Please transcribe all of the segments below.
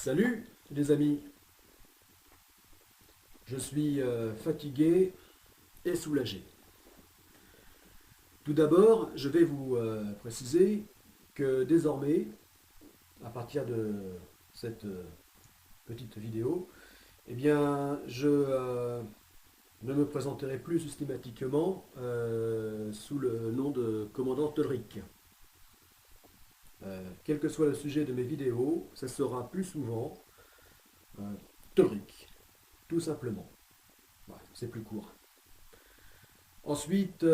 Salut les amis, je suis fatigué et soulagé. Tout d'abord, je vais vous préciser que désormais, à partir de cette petite vidéo, eh bien, je ne me présenterai plus systématiquement sous le nom de commandant Tolric. Quel que soit le sujet de mes vidéos, ça sera plus souvent euh, Tolric, tout simplement. Ouais, c'est plus court. Ensuite,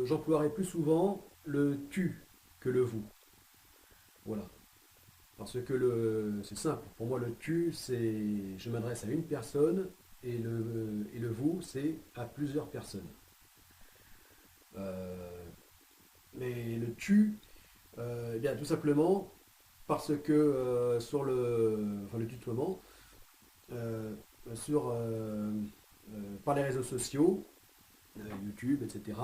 j'emploierai plus souvent le tu que le vous. Voilà. Parce que c'est simple. Pour moi, le tu, c'est je m'adresse à une personne et le vous, c'est à plusieurs personnes. Euh, mais le tu, eh bien, tout simplement parce que sur le tutoiement, euh, sur, par les réseaux sociaux, YouTube, etc.,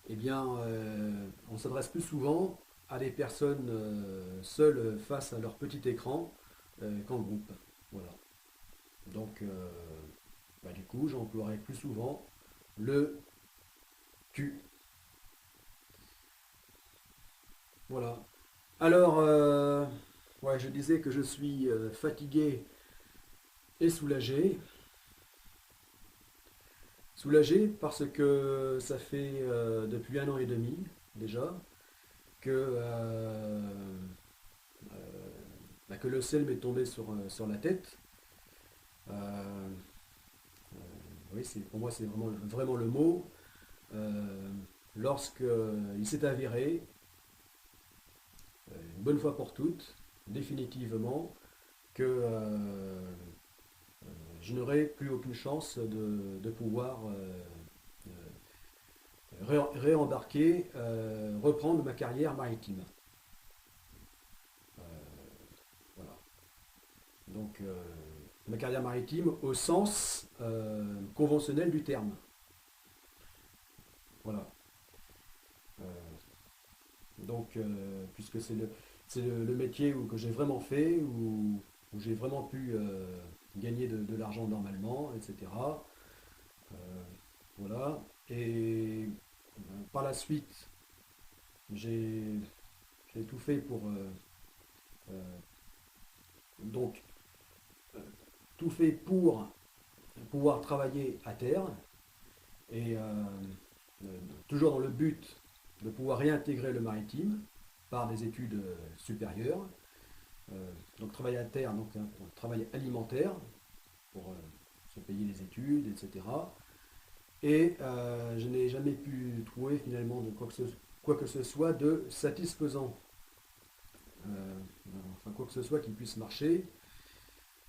eh bien, on s'adresse plus souvent à des personnes seules face à leur petit écran qu'en groupe. Voilà. Donc, du coup, j'emploierai plus souvent le tu. Voilà. Alors, ouais, je disais que je suis fatigué et soulagé. Soulagé parce que ça fait depuis 1 an et demi déjà que que le ciel m'est tombé sur la tête. Euh, oui, pour moi, c'est vraiment le mot. Euh, Lorsque il s'est avéré, une bonne fois pour toutes, définitivement, que je n'aurai plus aucune chance de pouvoir réembarquer, reprendre ma carrière maritime. Voilà. Donc, ma carrière maritime au sens conventionnel du terme. Voilà. Donc, puisque c'est le métier que j'ai vraiment fait, où j'ai vraiment pu gagner de l'argent normalement, etc. Euh, voilà. Et par la suite, j'ai j'ai tout fait pour euh, donc euh, tout fait pour pouvoir travailler à terre et euh, toujours dans le but de pouvoir réintégrer le maritime par des études supérieures. Donc travailler à terre, donc un travail alimentaire pour se payer les études, etc. Et je n'ai jamais pu trouver finalement de quoi que ce soit de satisfaisant. Euh, enfin, quoi que ce soit qui puisse marcher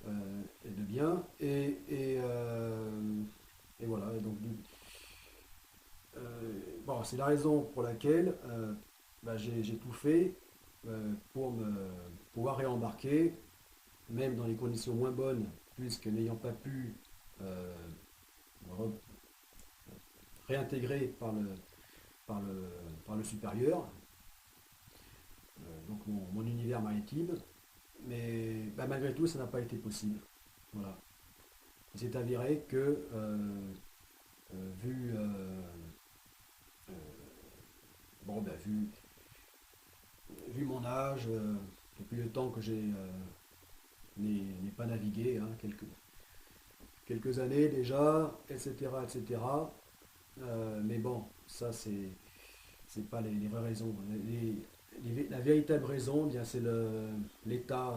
et de bien. Et voilà. Et donc, bon, c'est la raison pour laquelle j'ai tout fait pour pouvoir réembarquer, même dans les conditions moins bonnes, puisque n'ayant pas pu euh, réintégrer par le supérieur, donc mon univers maritime, mais malgré tout, ça n'a pas été possible. Voilà. Il s'est avéré que, vu, euh, bon, vu mon âge, depuis le temps que j'ai n'ai pas navigué, hein, quelques années déjà, etc., etc. Mais bon, ça c'est pas les vraies raisons. La véritable raison, eh bien c'est l'état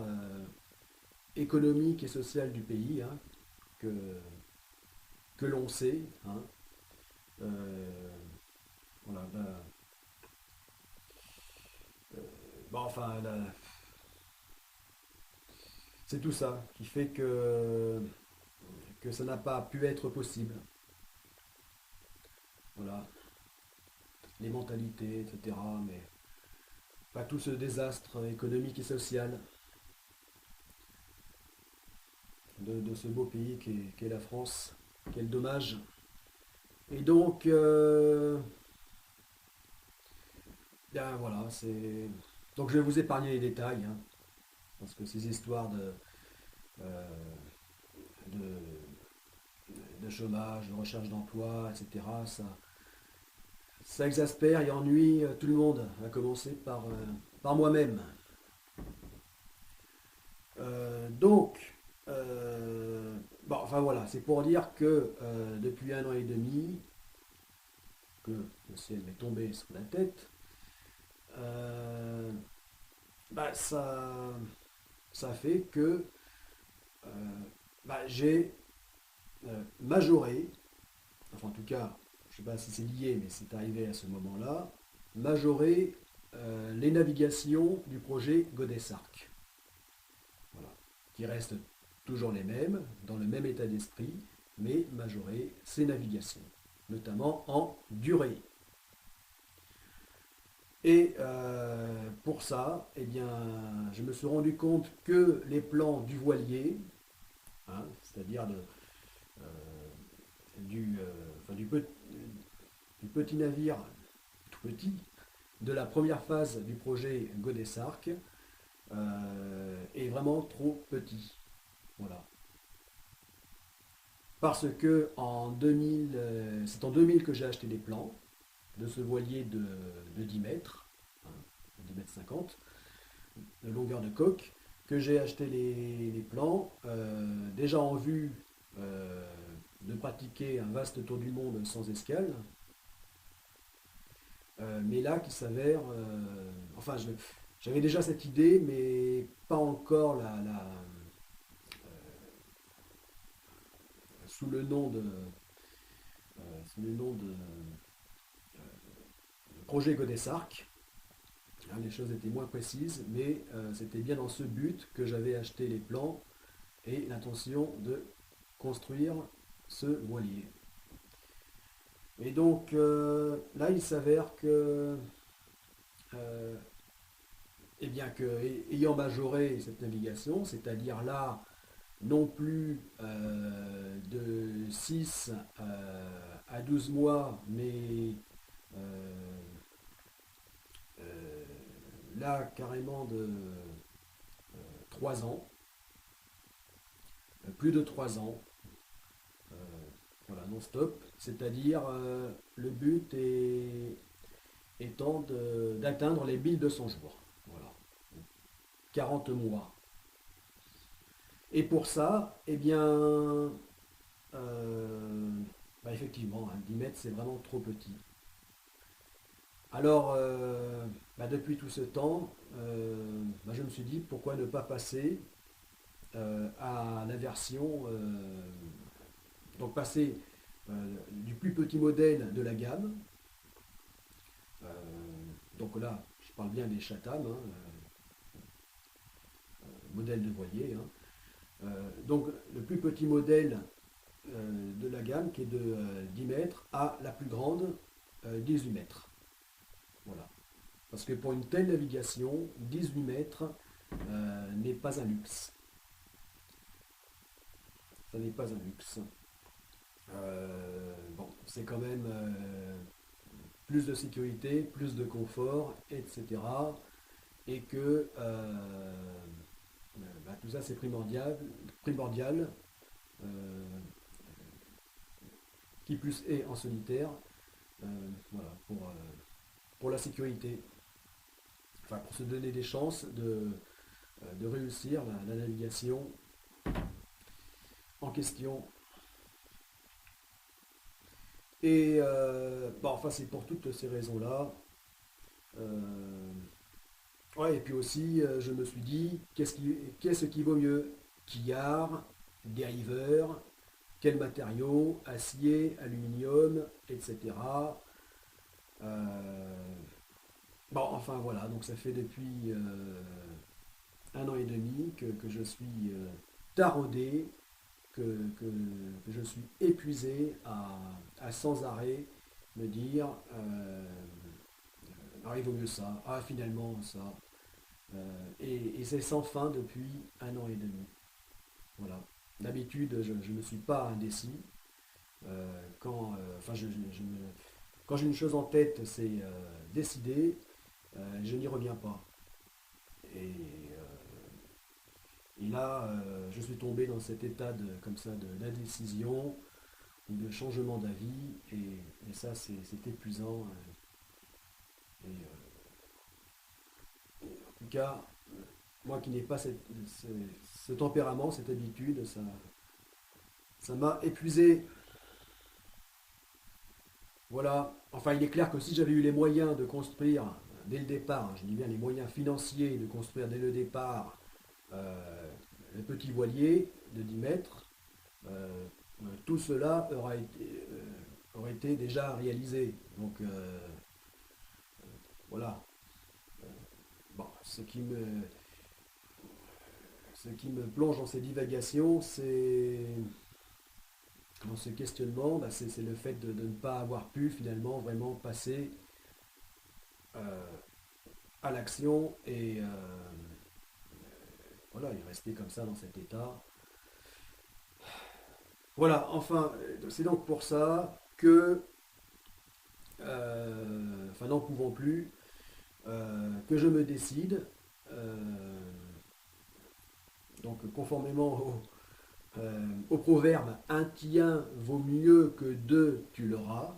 économique et social du pays, hein, que, que l'on sait. Hein. Euh, voilà, bon, enfin, c'est tout ça qui fait que ça n'a pas pu être possible. Voilà, les mentalités, etc. Mais pas tout ce désastre économique et social de ce beau pays qu'est la France. Quel dommage. Et donc, bien voilà, Donc je vais vous épargner les détails, hein, parce que ces histoires euh, de, de chômage, de recherche d'emploi, etc., ça exaspère et ennuie tout le monde, à commencer par moi-même. Donc, bon, enfin voilà, c'est pour dire que depuis 1 an et demi, que le ciel m'est tombé sur la tête, euh, bah, ça fait que euh, bah, j'ai majoré, enfin en tout cas, je ne sais pas si c'est lié, mais c'est arrivé à ce moment-là, majoré les navigations du projet Godessarc. Voilà. Qui restent toujours les mêmes, dans le même état d'esprit, mais majorer ces navigations, notamment en durée. Et pour ça, eh bien, je me suis rendu compte que les plans du voilier, hein, c'est-à-dire euh, enfin, du petit navire, tout petit, de la première phase du projet Godessarc, est vraiment trop petit. Voilà. Parce que c'est en 2000 que j'ai acheté les plans de ce voilier de 10 mètres, hein, 10 mètres 50, de longueur de coque, que j'ai acheté les plans, déjà en vue de pratiquer un vaste tour du monde sans escale, mais là qui s'avère, enfin j'avais déjà cette idée, mais pas encore sous le nom de projet Godessarc. Hein, les choses étaient moins précises, mais c'était bien dans ce but que j'avais acheté les plans et l'intention de construire ce voilier. Et donc là, il s'avère que, euh, eh bien que, ayant majoré cette navigation, c'est-à-dire là, non plus de 6 à 12 mois, mais euh, euh, là, carrément de 3 ans, plus de 3 ans, euh, voilà, non-stop, c'est-à-dire le but étant d'atteindre les 1200 jours, voilà, 40 mois. Et pour ça, eh bien, bah effectivement, hein, 10 mètres, c'est vraiment trop petit. Alors, bah depuis tout ce temps, bah je me suis dit pourquoi ne pas passer à la version, donc passer du plus petit modèle de la gamme. euh, donc là, je parle bien des Chatham, hein, modèle de voilier, hein. Donc le plus petit modèle de la gamme qui est de 10 mètres à la plus grande 18 mètres. Voilà. Parce que pour une telle navigation, 18 mètres n'est pas un luxe. Ça n'est pas un luxe. Bon, c'est quand même plus de sécurité, plus de confort, etc. Et que bah, tout ça c'est primordial euh, qui plus est en solitaire, voilà, pour la sécurité, enfin pour se donner des chances de réussir la navigation en question. Et bon, enfin c'est pour toutes ces raisons-là. Euh, ouais, et puis aussi, je me suis dit, qu'est-ce qui vaut mieux? Quillard, dériveur, quel matériau, acier, aluminium, etc. Euh, bon, enfin voilà, donc ça fait depuis 1 an et demi que je suis taraudé, que je suis épuisé à sans arrêt me dire ah, il vaut mieux ça, ah finalement ça. Et c'est sans fin depuis 1 an et demi. Voilà. D'habitude, je ne suis pas indécis. Enfin, quand j'ai une chose en tête, c'est décidé, je n'y reviens pas. Et, et là, je suis tombé dans cet état comme ça d'indécision ou de changement d'avis, et ça, c'est épuisant. Et, en tout cas, moi qui n'ai pas ce tempérament, cette habitude, ça m'a épuisé. Voilà. Enfin, il est clair que si j'avais eu les moyens de construire dès le départ, hein, je dis bien les moyens financiers de construire dès le départ euh, le petit voilier de 10 mètres, tout cela aurait été déjà réalisé. Donc voilà. Bon, ce qui me plonge dans ces divagations, dans ce questionnement, bah, c'est le fait de ne pas avoir pu finalement vraiment passer euh, à l'action et voilà, il restait comme ça dans cet état. Voilà, enfin, c'est donc pour ça que, enfin n'en pouvant plus, que je me décide, euh, donc conformément au proverbe un tien vaut mieux que deux tu l'auras,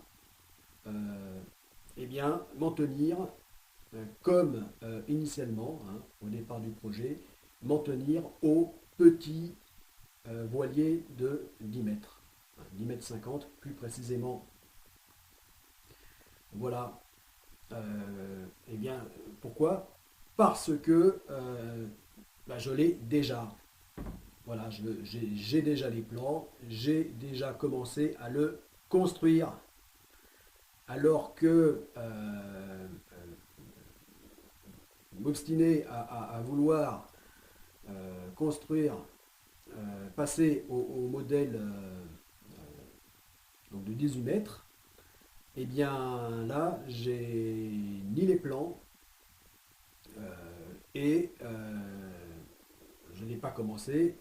eh bien m'en tenir comme initialement, hein, au départ du projet, m'en tenir au petit voilier de 10 mètres, 10 mètres 50 plus précisément. Voilà. Eh bien, pourquoi? Parce que bah, je l'ai déjà. Voilà, j'ai déjà les plans, j'ai déjà commencé à le construire. Alors que m'obstiner à vouloir construire, passer au modèle donc de 18 mètres, eh bien là, j'ai ni les plans et je n'ai pas commencé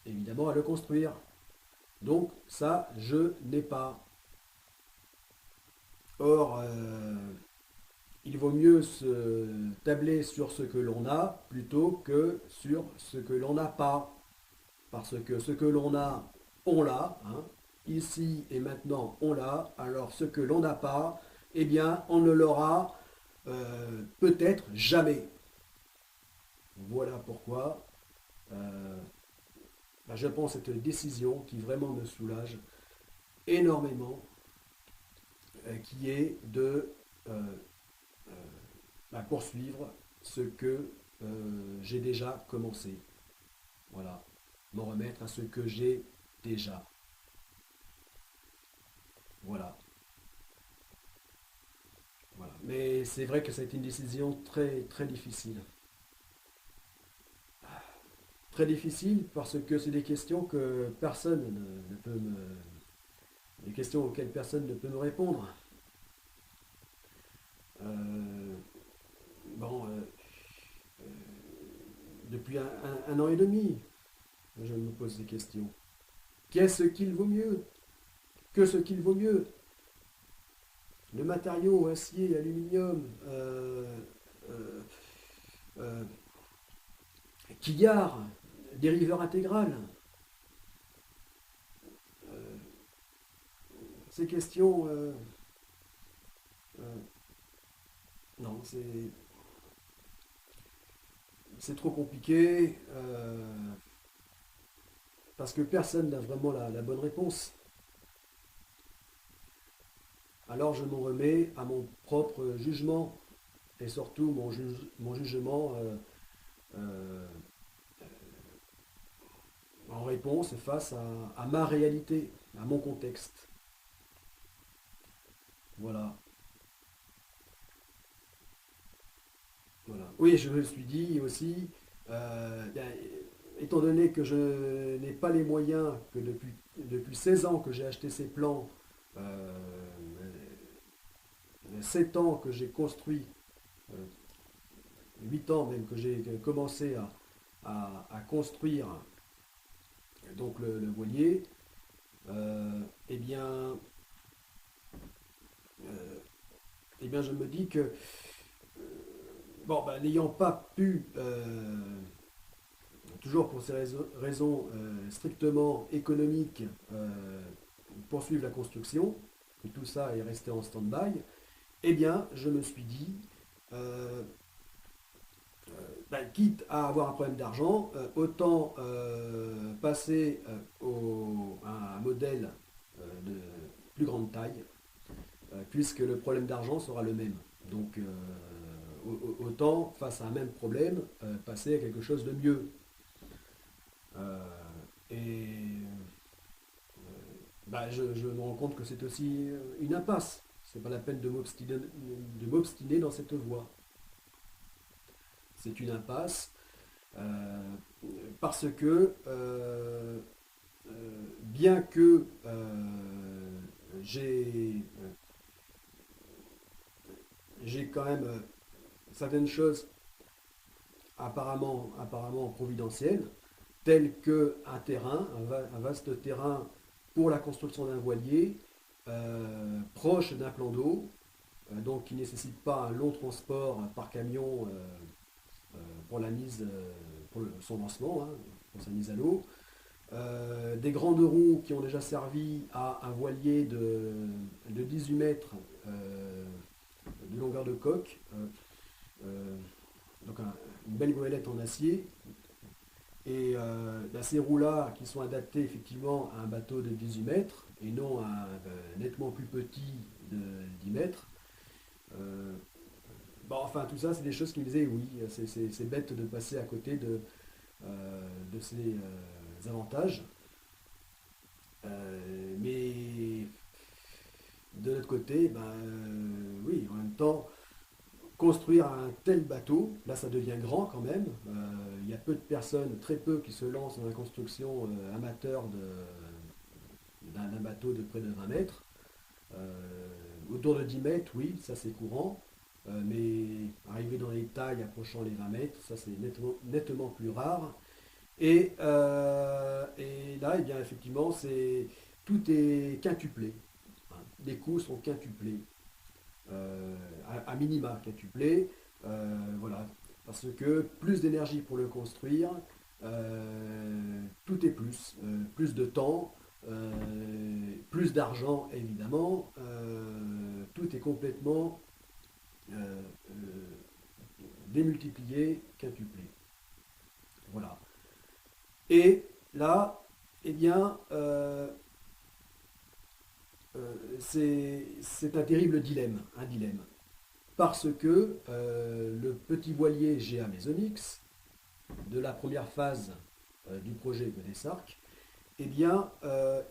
évidemment à le construire. Donc ça, je n'ai pas. Or, il vaut mieux se tabler sur ce que l'on a plutôt que sur ce que l'on n'a pas. Parce que ce que l'on a, on l'a. Hein. Ici et maintenant, on l'a. Alors ce que l'on n'a pas, eh bien, on ne l'aura peut-être jamais. Voilà pourquoi bah, je prends cette décision qui vraiment me soulage énormément, qui est de euh, bah, poursuivre ce que j'ai déjà commencé. Voilà. M'en remettre à ce que j'ai déjà. Voilà. Voilà. Mais c'est vrai que ça a été une décision très très difficile. Très difficile parce que c'est des questions que personne ne peut me. Des questions auxquelles personne ne peut me répondre. Euh, bon, depuis un an et demi, je me pose ces questions. Qu'est-ce qu'il vaut mieux? Que ce qu'il vaut mieux? Le matériau, acier, aluminium, euh, euh, quillard, dériveur intégral. Euh, ces questions, euh, non, c'est trop compliqué parce que personne n'a vraiment la bonne réponse. Alors je m'en remets à mon propre jugement et surtout mon jugement euh, en réponse face à ma réalité, à mon contexte. Voilà. Voilà. Oui, je me suis dit aussi, bien, étant donné que je n'ai pas les moyens, que depuis 16 ans que j'ai acheté ces plans, euh, 7 ans que j'ai construit, euh, 8 ans même que j'ai commencé à construire donc le voilier, eh bien, euh, eh bien, je me dis que bon, bah, n'ayant pas pu, toujours pour ces raisons strictement économiques, poursuivre la construction, que tout ça est resté en stand-by, eh bien, je me suis dit, euh, quitte à avoir un problème d'argent, autant passer à un modèle de plus grande taille, puisque le problème d'argent sera le même. Donc, autant, face à un même problème, passer à quelque chose de mieux. Euh, et je me rends compte que c'est aussi une impasse. C'est pas la peine de m'obstiner dans cette voie. C'est une impasse euh, parce que bien que j'ai quand même certaines choses apparemment providentielles, telles qu'un terrain, un vaste terrain pour la construction d'un voilier, proche d'un plan d'eau, donc qui ne nécessite pas un long transport par camion pour la mise, son lancement, hein, pour sa mise à l'eau. Des grandes roues qui ont déjà servi à un voilier de 18 mètres de longueur de coque, euh, donc une belle goélette en acier. Et ces roues-là qui sont adaptées effectivement à un bateau de 18 mètres et non à un nettement plus petit de 10 mètres. Euh, Bon, enfin, tout ça, c'est des choses qui me disaient oui, c'est bête de passer à côté de ces avantages. Mais de l'autre côté, oui, en même temps, construire un tel bateau, là ça devient grand quand même. Il y a peu de personnes, très peu, qui se lancent dans la construction amateur d'un bateau de près de 20 mètres. Autour de 10 mètres, oui, ça c'est courant. Mais arriver dans les tailles approchant les 20 mètres, ça c'est nettement plus rare. Et là, eh bien, effectivement, tout est quintuplé. Hein. Les coûts sont quintuplés, à minima quintuplés. Voilà. Parce que plus d'énergie pour le construire, tout est plus. Plus de temps, plus d'argent évidemment. Tout est complètement euh, démultiplié, quintuplé. Voilà. Et là, eh bien, c'est un terrible dilemme, un dilemme. Parce que le petit voilier GA Mesonix, de la première phase du projet Godessarc, eh bien, euh,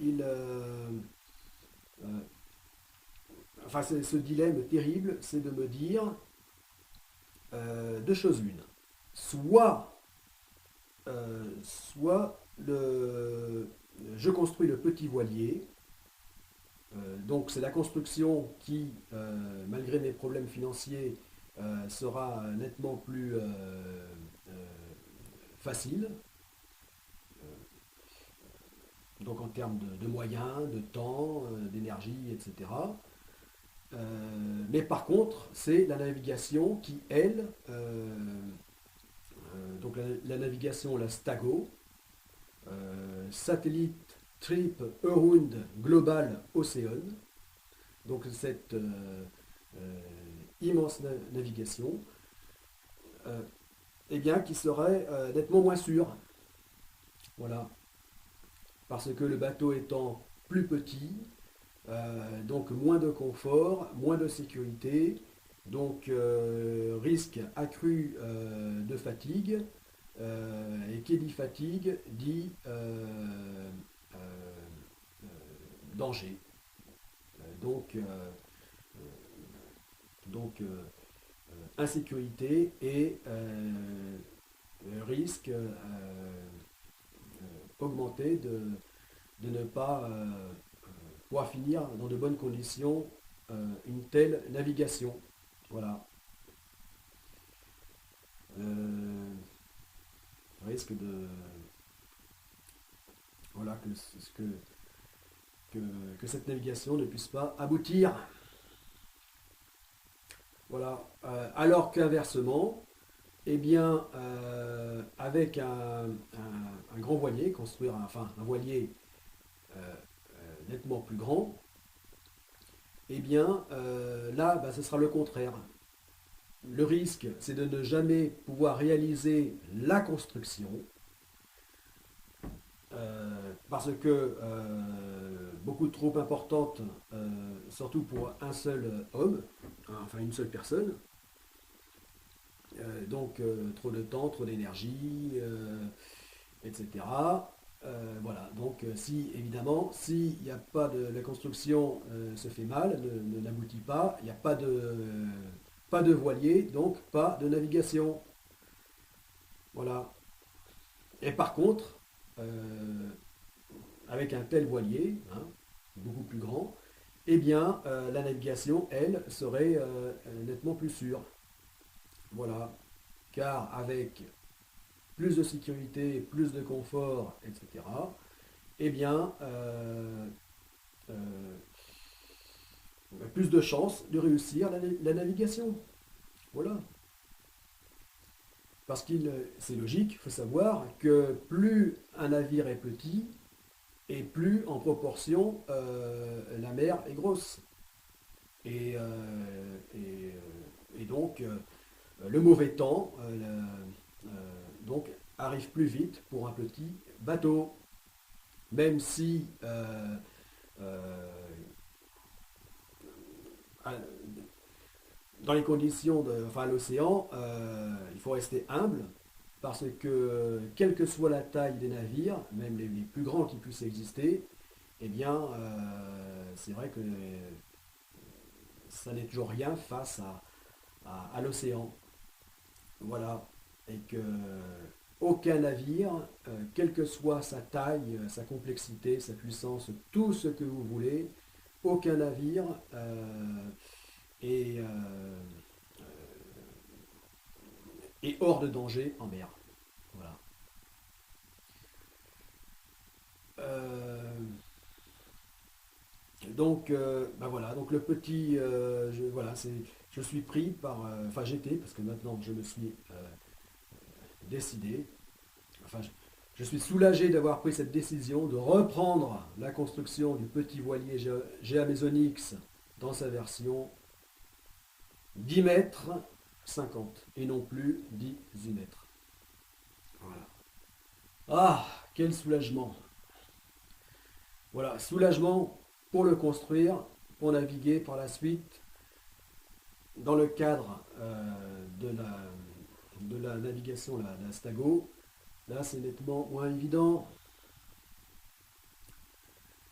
enfin, ce dilemme terrible, c'est de me dire deux choses l'une. Soit, soit je construis le petit voilier. Donc c'est la construction qui, malgré mes problèmes financiers, sera nettement plus facile, donc en termes de moyens, de temps, d'énergie, etc. Mais par contre, c'est la navigation qui, elle, donc la navigation, la STAGO, Satellite Trip Around Global Ocean, donc cette euh, immense navigation, euh, eh bien, qui serait nettement moins sûre. Voilà. Parce que le bateau étant plus petit, donc moins de confort, moins de sécurité, donc risque accru de fatigue, et qui dit fatigue dit euh, danger. Donc, donc insécurité et risque augmenté de ne pas pouvoir finir dans de bonnes conditions une telle navigation. Voilà. Risque de. Voilà, que cette navigation ne puisse pas aboutir. Voilà. Alors qu'inversement, eh bien, avec un grand voilier, construire enfin un voilier nettement plus grand, eh bien, là, bah, ce sera le contraire. Le risque, c'est de ne jamais pouvoir réaliser la construction, parce que beaucoup trop importante, surtout pour un seul homme, enfin une seule personne. Donc trop de temps, trop d'énergie, etc. Voilà, donc si évidemment, si y a pas de, la construction se fait mal, n'aboutit pas, il n'y a pas de voilier, donc pas de navigation. Voilà. Et par contre, avec un tel voilier, hein, beaucoup plus grand, eh bien la navigation, elle, serait nettement plus sûre. Voilà. Car avec plus de sécurité, plus de confort, etc., eh bien, euh, plus de chances de réussir la navigation. Voilà. Parce qu'il, c'est logique, il faut savoir que plus un navire est petit, et plus en proportion la mer est grosse. Et, et donc, le mauvais temps donc, arrive plus vite pour un petit bateau. Même si euh, dans les conditions de, enfin, à l'océan, il faut rester humble parce que quelle que soit la taille des navires, même les plus grands qui puissent exister, eh bien, c'est vrai que ça n'est toujours rien face à l'océan. Voilà. Et que aucun navire, quelle que soit sa taille, sa complexité, sa puissance, tout ce que vous voulez, aucun navire est, est hors de danger en mer. Voilà. Euh, donc, ben voilà, donc le petit, voilà, je suis pris par, enfin j'étais, parce que maintenant je me suis décidé, enfin je suis soulagé d'avoir pris cette décision de reprendre la construction du petit voilier Géamazonix dans sa version 10 mètres 50 et non plus 18 mètres. Voilà. Ah, quel soulagement. Voilà, soulagement pour le construire, pour naviguer par la suite dans le cadre de la navigation, la Stago. Là, c'est nettement moins évident,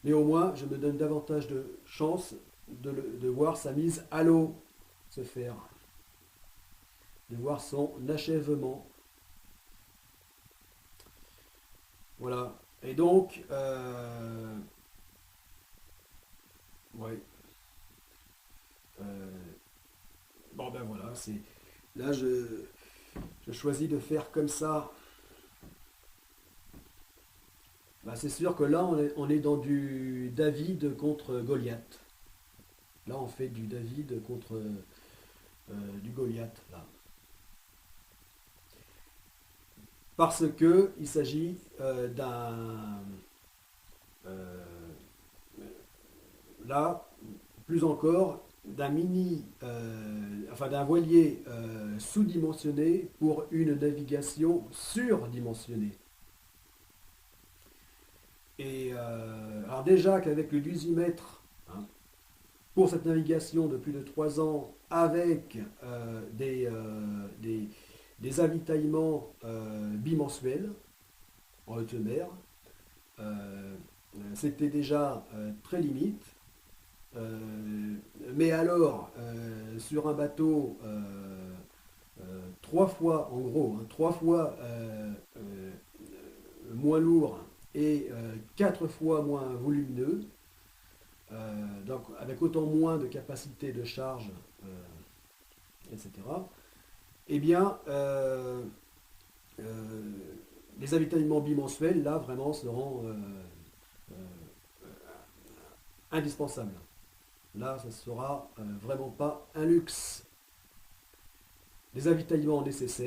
mais au moins, je me donne davantage de chance de voir sa mise à l'eau se faire, de voir son achèvement. Voilà. Et donc, ouais. euh, bon ben voilà, c'est là je choisis de faire comme ça. Bah, c'est sûr que là on est dans du David contre Goliath. Là on fait du David contre du Goliath là. Parce que il s'agit euh, là plus encore d'un enfin d'un voilier sous-dimensionné pour une navigation surdimensionnée. Et alors déjà qu'avec le 18 mètres, hein, pour cette navigation de plus de 3 ans, avec des avitaillements bimensuels en haute mer, c'était déjà très limite. Mais alors, sur un bateau 3 fois, en gros, hein, 3 fois moins lourd et 4 fois moins volumineux, donc avec autant moins de capacité de charge, etc., eh bien, euh, les avitaillements bimensuels, là, vraiment, seront indispensables. Là, ça ne sera vraiment pas un luxe. Les avitaillements nécessaires